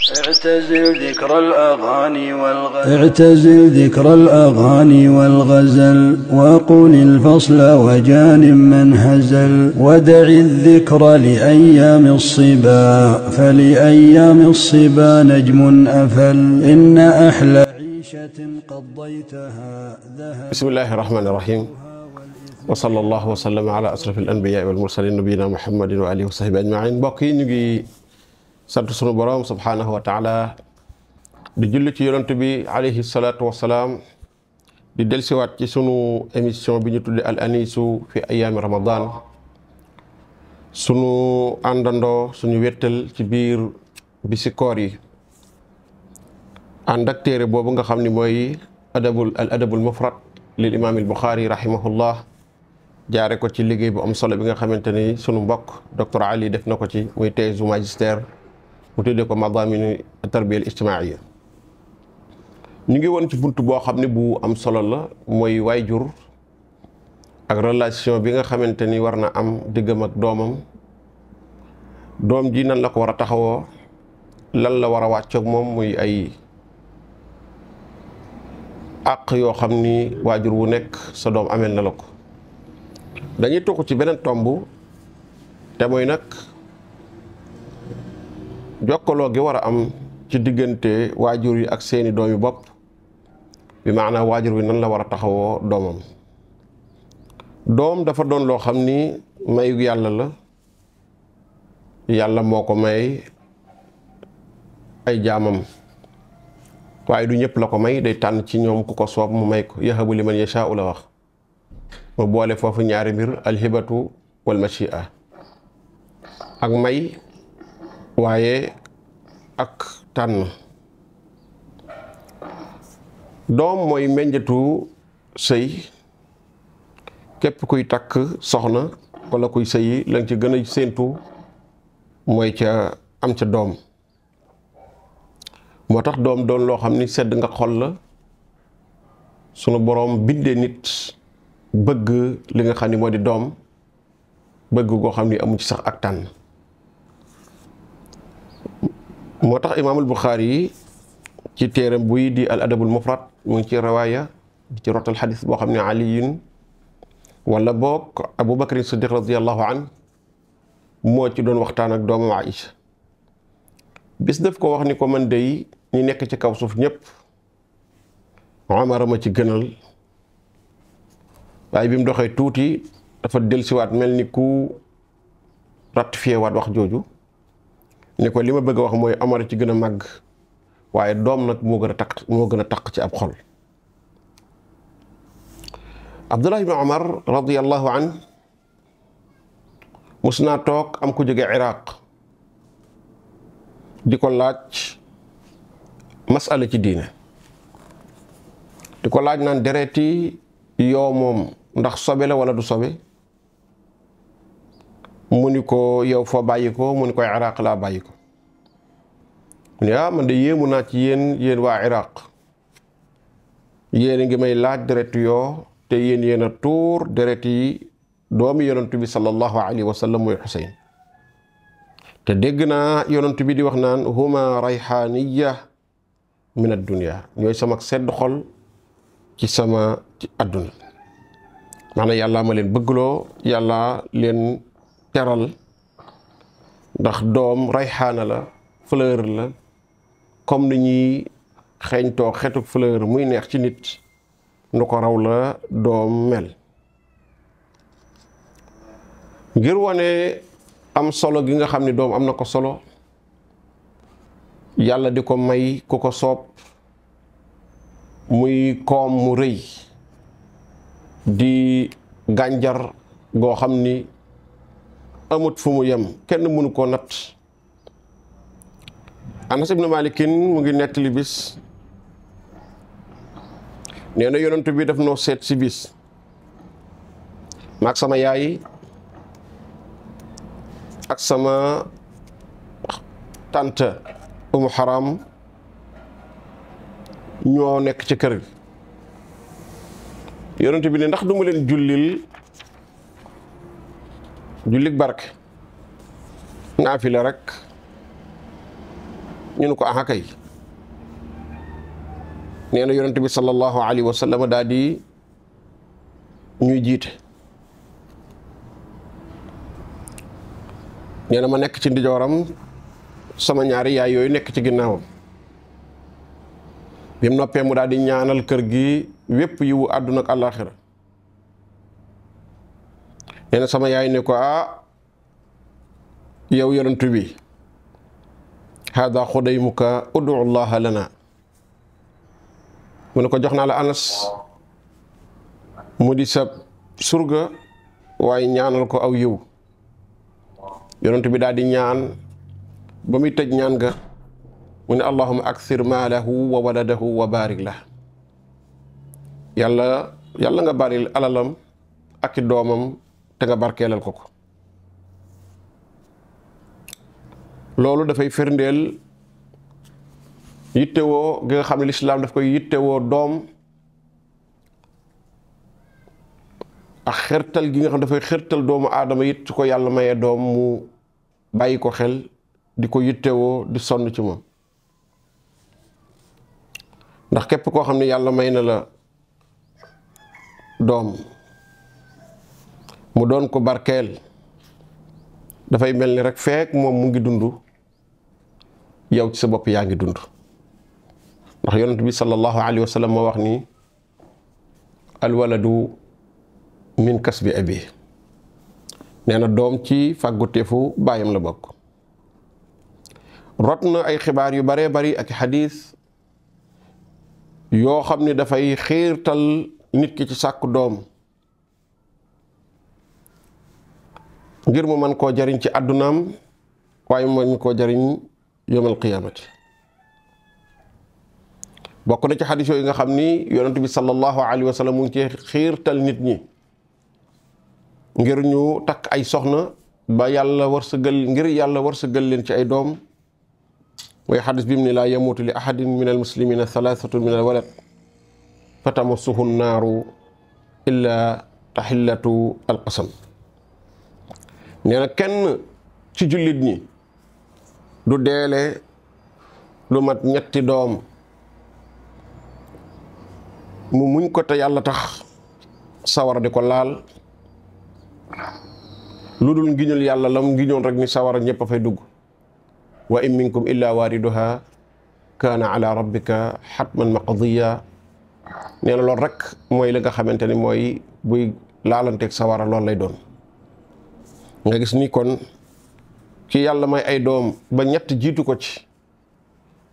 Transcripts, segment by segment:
اعتزل ذكر الأغاني والغزل وقل الفصل وجانب من هزل ودع الذكر لأيام الصبا فلأيام الصبا نجم أفل إن أحلى عيشة قضيتها ذهب. بسم الله الرحمن الرحيم وصلى الله وسلم على أشرف الأنبياء والمرسلين نبينا محمد وآله وصحبه أجمعين. mbokk yi ñu ngi sant sunu borom subhanahu wa taala di julli ci yonent bi alayhi salaatu wasalaam di delsiwaat ci sunu émission bi ñu tudde al anisu fi ayaami ramadan, sunu àndandoo suñu wettal ci biir bisi koor yi, ànd ak téere boobu nga xam ni mooy al adabul mufrad lil imaam al buxaari rahimahullah, jaare ko ci liggéey bu am solo bi nga xamante ni sunu mbokk docteur Ali def na ko ci muy thèse du magistère mu tuddee ko madaaminu tarbiya al ijtimaaiya. ñu ngi woon ci bunt boo xam ne bu am solo la, mooy waajur ak relation bi nga xamante ni war na am diggam ak doomam, doom ji nan la ko war a taxawoo, lan la war a wàccoog moom, muy ay àq yoo xam ni waajur wu nekk sa doom amel na la ko. dañuy toog ci beneen tomb te mooy nag jokkaloo gi war a am ci diggante waajur yi ak seeni doom yi bopp, bi maanaam waajur wi nan la war a taxawoo doomam. doom dafa doon loo xam ni mayu yàlla la, yàlla moo ko may ay jaamam, waaye du ñëpp la ko may, day tànn ci ñoom ku ko soob mu may ko. yahabu liman yashaa'u la wax, mu boole foofu ñaari mbir, alhibatu wal machia, ak may waaye ak tànn. doom mooy meññetu sëy. képp kuy takk soxna wala kuy sëyi la nga ci gën a séentu mooy ca am ca doom. moo tax doom doon loo xam ni sedd nga xol la, sunu boroom bindee nit bëgg li nga xam ni moo di doom, bëgg goo xam ni amu ci sax ak tànn. moo tax imaamul Buxaari yi ci téeram buy di al adabul mufrad mu ngi ci rawaaya di ci rotal xadis boo xam ne aliyin wala boog Abu Bakrin Siddiq radiyallahu an moo ci doon waxtaan ak doomam Aïcha. bis daf ko wax ni ko man dey ñi nekk ci kaw suuf ñëpp Omar ma ci gënal, waaye bi mu doxee tuuti dafa dellusiwaat mel ni ku ratifié waat wax jooju ni ko li ma bëgg a wax mooy Omar ci gën a màgg, waaye doom nag moo gën a taq ci ab xol. Abdullah ibn Omar radiyallahu an mus naa toog am ku jóge Iraq di ko laaj masala ci diine, di ko laaj naan dereti yoo moom ndax sobe la wala du sobe. mu ni ko yow foo bàyyi ko? mu ni ko Iraq laa bàyyi ko. mu ni man de yéemu naa ci yéen waa Iraq, yéen a ngi may laaj deretu yoo te yéen a tuur deret yi doomi yonantu bi sallallahu alayhi wa sallam mooy Xuseyn. te dégg naa yonantu bi di wax naan huma rayhaaniya min ad-dunya, ñooy sama sedd xol ci àdduna. maanaam yàlla ma leen bëggloo, yàlla leen teral, ndax doom rayhaana la, fleur la, comme ni ñuy xeeñtoo xetu fleur muy neex ci nit, nu ko raw la doom mel. ngir wane am solo gi nga xam ni doom am na ko solo, yàlla di ko may ku ko soob, muy koom mu rëy di gànjar goo xam ni amut fu mu yem, kenn mënu koo natt. Anas ibn Malikin mu ngi nettali bis, nee na yonent bi daf noo seet si bis, maag sama yaay ak sama tante Umu Haram ñoo nekk ci kër gi. yonent bi ne ndax duma leen jullik barke, naafila rek. ñu ne ko aha kay nee na yonent bi sallallahu alayhi wa sallam daal di ñuy jiite nee na ma nekk ci ndijooram sama ñaari yaay yooyu nekk ci ginnaawam bi mu noppee mu daal di ñaanal kër gi wépp yiwu àdduna ak àllaaxira nee na sama yaay ne ko yow yonent bi hada xudaymuka udu llaha lana mu ne ko jox naa la Anas mu di sa surga waaye ñaanal ko aw yiw yonent bi daal di ñaan ba muy tëj ñaan ga mu ne allahumma akthir maalahu wa waladahu wa barik lah yàlla nga bari alalam ak i doomam te nga barkeelal ko loolu dafay firndeel yittewoo gi nga xam ne lislaam daf koy yittewoo doom ak xertal gi nga xam dafay xertal doomu aadama it su ko yàlla mayee doom mu bàyyi ko xel di ko yittewoo di sonn ci moom ndax képp koo xam ne yàlla may na la doom mu doon ko barkeel dafay mel ni rek fekk moom mu ngi dund yow ci sa bopp yaa ngi dund ndax yonent bi sallallahu alayhi wa sallam moo wax ni alwaladu min kasbi abi nee na doom ci fàgguteefu baayam la bokk rot na ay xibaar yu baree bari ak xadiis yoo xam ni dafay xiirtal nit ki ci sàkku doom ngir mu mën koo jariñ ci àddunaam waaye mu mën koo jariñ yawmal qiyaamati bokk na ci xadiis yooyu nga xam ni yonent bi sallallahu alayhi wa sallam mu ngi ci xiirtal nit ñi ngir ñu takk ay soxna ba yàlla ngir yàlla wërsëgal leen ci ay doom mooy xadis bi mu ne laa yamuutu li ahadin min al muslimina thalathatu min al walad fa tamassuhu naaru illa taxillatu al qasam nee na kenn ci jullit ñi du deele lu mat ñetti doom mu muñ ko te yàlla tax sawara di ko laal lu dul ngiñul yàlla lam ngiñoon rek ni sawara ñëpp a fay dugg wa in minkum illa waariduha kaana ala rabbika xatman maqdiya nee na loolu rek mooy li nga xamante ni mooy buy laalanteeg sawara loolu lay doon nga gis ni kon ki yàlla may ay doom ba ñett jiitu ko ci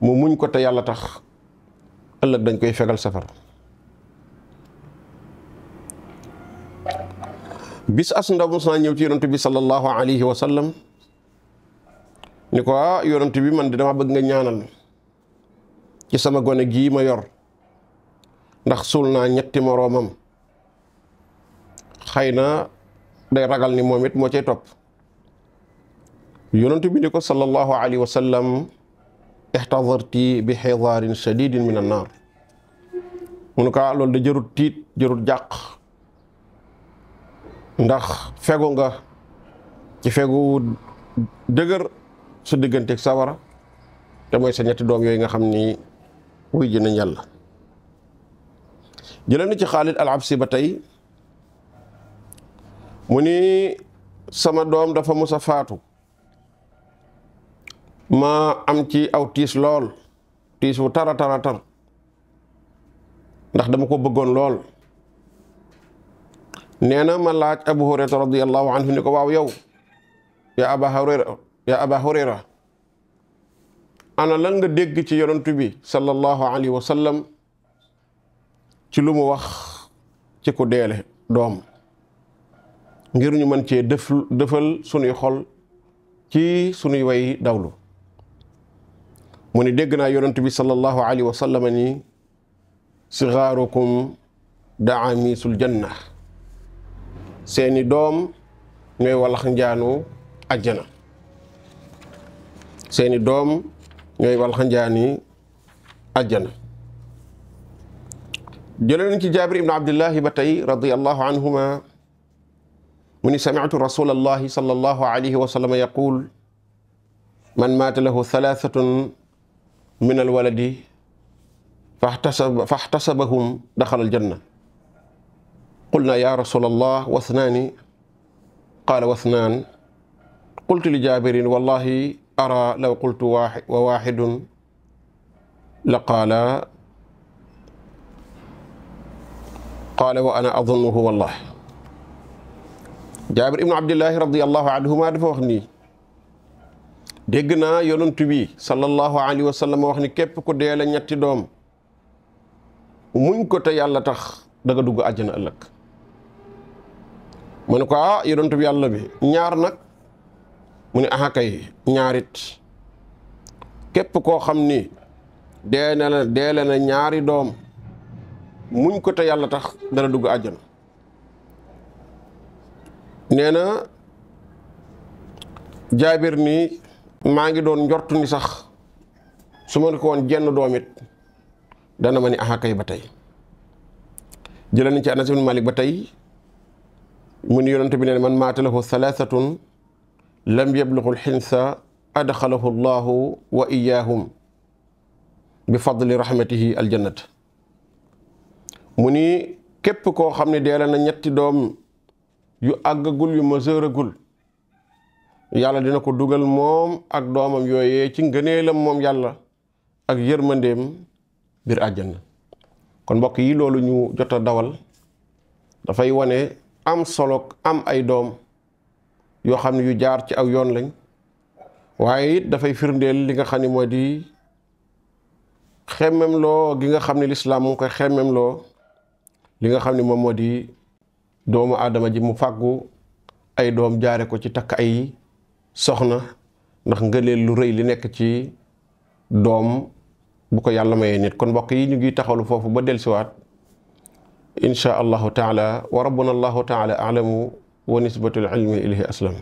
mu muñ ko te yàlla tax ëllëg dañ koy fegal safar bis as ndaw mos naa ñëw ci yonent bi sallallahu alayhi wa sallam ni ko yonent bi man de dama bëgg nga ñaanal ci sama gone gii ma yor ndax suul naa ñetti moroomam xëy na day ragal ni moom it moo cay topp yonent bi ni ko sallallahu alayhi wa sallam ihtadarti bi xidaarin shadidin min an naar mu ne ko loolu da jërut tiit jërut jàq ndax fegu nga ci fegu dëgër su digganteeg sawara te mooy sa ñetti doom yooyu nga xam ni wuy ji nañ yàlla jëlee na ci Xaalid al Absi ba tey mu ni sama doom dafa mus a faatu ma am ci aw tiis lool tiis wu tara ndax dama ko bëggoon lool nee na ma laaj Abu Hurayra radiyallahu anhu ni ko waaw yow yaa Aba Hurayra ana lan nga dégg ci yonent bi sallallahu alayhi wa sallam ci lu mu wax ci ku deele doom ngir ñu mën cee dëfal sunuy xol ci sunuy way dawlu mu ni dégg naa yonent bi sallallahu alayhi wa sallam ni sigaarukum daamisul janna seeni doom ñooy walax njaanu ajjana seeni doom ñooy walax njaani ajjana jëlee nañ ci Jaabir ibn Abdillahi ba tey radiyallahu anhuma mu ni sami'tu rasulallahi sallallahu alayhi wa sallam yaqul man maata lahu thalathatun min alwaladi faxtasabahum daxala aljanna. qulna ya rasul allah wasnaani qaala wasnaan. qultu li jaabirin wallahi ara law qultu wa waxidun la qaala wa ana adunnuhu wallah. jaabir ibnu abdillahi radiallahu anhuma dafa wax nii, dégg naa yonent bi sallallahu alayhi wa sallam wax ni képp ku deele ñetti doom muñ ko te yàlla tax da nga dugg àjjana ëllëg. mu ne ko yonent bi yàlla bi ñaar nag, mu ne kay ñaarit. képp koo xam ni deele na ñaari doom muñ ko te yàlla tax dana dugg àjjana. nee na jaabir ni maa ngi doon njortu ni sax su ma ne ko woon jenn doom it dana ma ni kay ba tey. jëlee nañ ci Anas ibn Malik ba tey mu ni yonent bi ne man maata lahu thalathatun lam yablughu lxinsa adxalahu llahu wa iyaahum bi fadli rahmatihi aljannat. mu ni képp koo xam ne deela na ñetti doom yu àggagul yu majeuragul yàlla dina ko dugal moom ak doomam yooyee ci ngëneelam moom yàlla ak yërmandeem biir àjjana. kon mbokk yi loolu ñu jot a dawal dafay wane am solo am ay doom yoo xam ne yu jaar ci aw yoon lañ, waaye it dafay firndeel li nga xam ne moo di xemmem loo gi nga xam ne lislaam mu ngi koy xemmem loo li nga xam ne moom moo di doomu aadama ji mu fàggu ay doom jaare ko ci takk ay soxna, ndax ngëneel lu rëy li nekk ci doom bu ko yàlla mayee nit. kon mbokk yi ñu ngi taxawlu foofu ba dellusiwaat insha allahu taala wa rabbuna allahu taala alamu wa nisbatul ilmi ilayhi aslam.